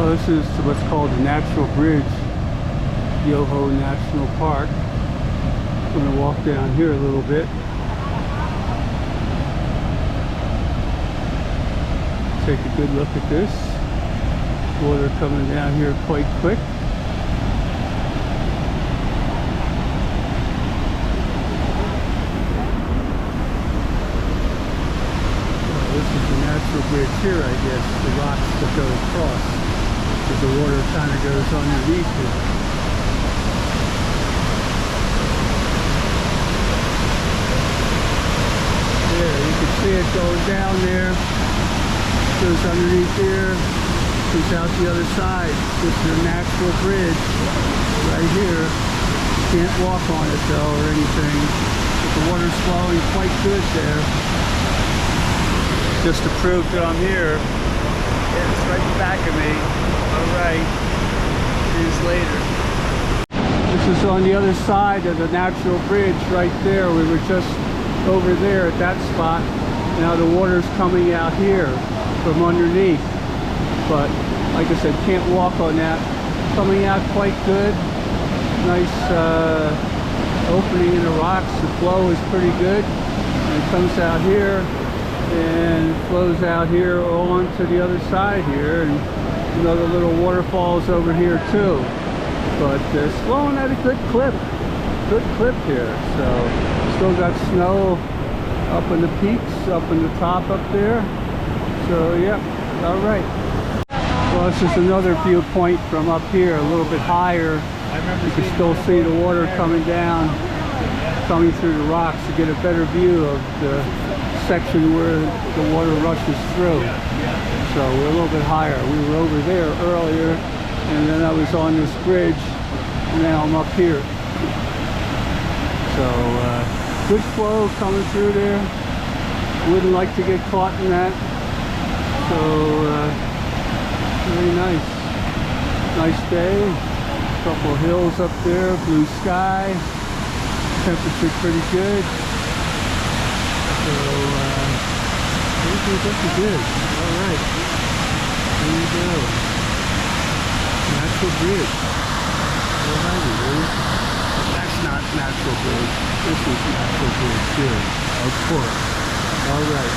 Well, this is what's called the Natural Bridge, Yoho Natural Park. I'm going to walk down here a little bit. Take a good look at this. Water coming down here quite quick. This is the natural bridge here, I guess, the rocks that go across, because the water kind of goes underneath it. There, you can see it going down there, goes underneath here, goes out the other side. This is a natural bridge right here. Can't walk on it though or anything, but the water's flowing quite good there. Just to prove that I'm here. Yeah, it's right back of me. Alright. See you later. This is on the other side of the natural bridge right there. We were just over there at that spot. Now the water's coming out here from underneath. But like I said, can't walk on that. Coming out quite good. Nice opening in the rocks. The flow is pretty good. And it comes out here and flows out here on to the other side here, and the little waterfalls over here too. But it's flowing at a good clip here. So still got snow up in the peaks, up in the top up there. So yeah, all right. Well, this is another viewpoint from up here, a little bit higher. You can still see the water coming down, coming through the rocks to get a better view of the section where the water rushes through. So we're a little bit higher. We were over there earlier, and then I was on this bridge, and now I'm up here. So good flow coming through there. Wouldn't like to get caught in that. So very nice. Nice day. Couple of hills up there, blue sky. Temperature pretty good. So, everything's looking good. Alright. There you go. Natural bridge. Alrighty, dude. That's not natural bridge. This is natural bridge here. Of course. Alright.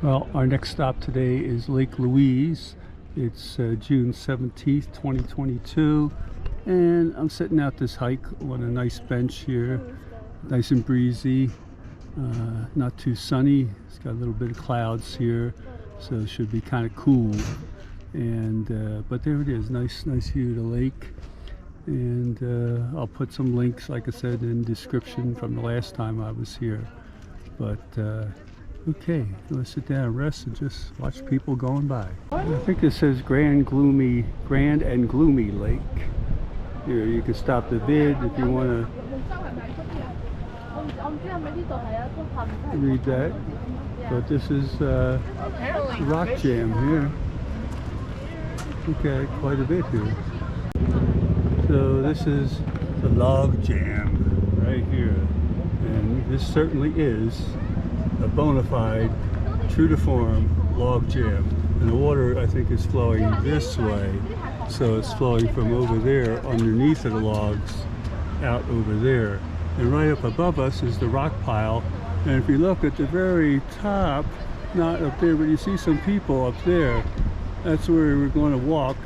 Well, our next stop today is Lake Louise. It's June 17th, 2022. And I'm sitting out this hike on a nice bench here. Nice and breezy. Not too sunny. It's got a little bit of clouds here, so it should be kind of cool. And but there it is, nice view of the lake. And I'll put some links, like I said, in the description from the last time I was here. But okay, let's sit down and rest and just watch people going by. I think it says Grand and Gloomy Lake. Here, you can stop the vid if you want to read that. But this is rock jam here. Okay, quite a bit here. So this is the log jam right here. And this certainly is a bona fide, true to form log jam. And the water, I think, is flowing this way. So it's flowing from over there underneath of the logs out over there. And right up above us is the rock pile. And if you look at the very top, not up there, but you see some people up there. That's where we're going to walk.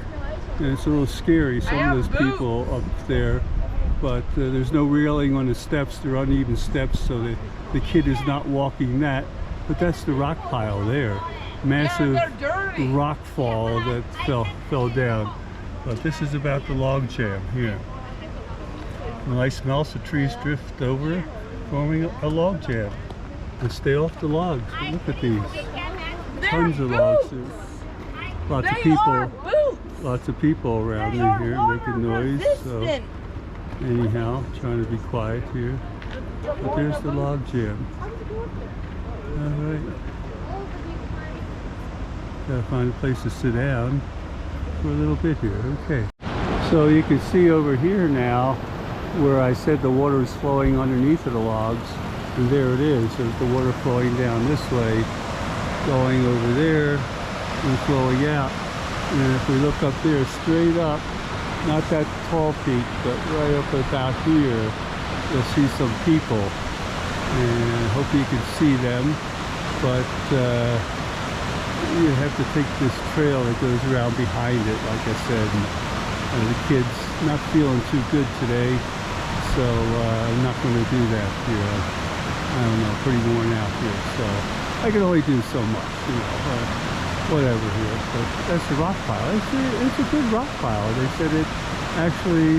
And it's a little scary, some of those people up there. But there's no railing on the steps. They're uneven steps, so the kid is not walking that. But that's the rock pile there. Massive rock fall that fell down. But this is about the log jam here. When I smell the trees drift over, forming a log jam. And stay off the logs. But look at these. Tons of logs. Lots of people around me here making noise. So anyhow, trying to be quiet here. But there's the log jam. Alright. Gotta find a place to sit down for a little bit here. Okay. So you can see over here now where I said the water is flowing underneath of the logs. And there it is. There's the water flowing down this way, going over there and flowing out. And if we look up there, straight up, not that tall peak, but right up about here, you'll see some people. And I hope you can see them. But you have to take this trail that goes around behind it, like I said. And the kids not feeling too good today, so I'm not going to do that here. I don't know, pretty worn out here, so I can only do so much, you know, whatever here. But that's the rock pile. It's a good rock pile. They said it actually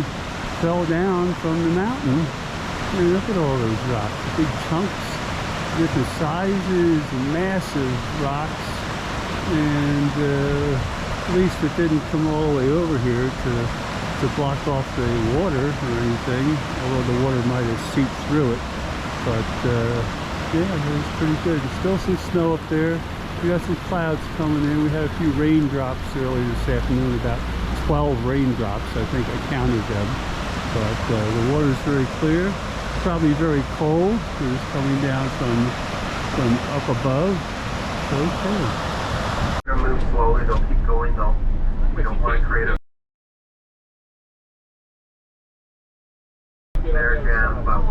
fell down from the mountain. I mean, look at all those rocks, big chunks, different sizes, massive rocks, and at least it didn't come all the way over here to block off the water or anything, although the water might have seeped through it. But yeah, it was pretty good. There's still some snow up there. We got some clouds coming in. We had a few raindrops early this afternoon, about 12 raindrops, I think I counted them. But the water's very clear, probably very cold because it's coming down from up above. Okay. We're gonna move slowly, they'll keep going though. We don't want to create a air jam, but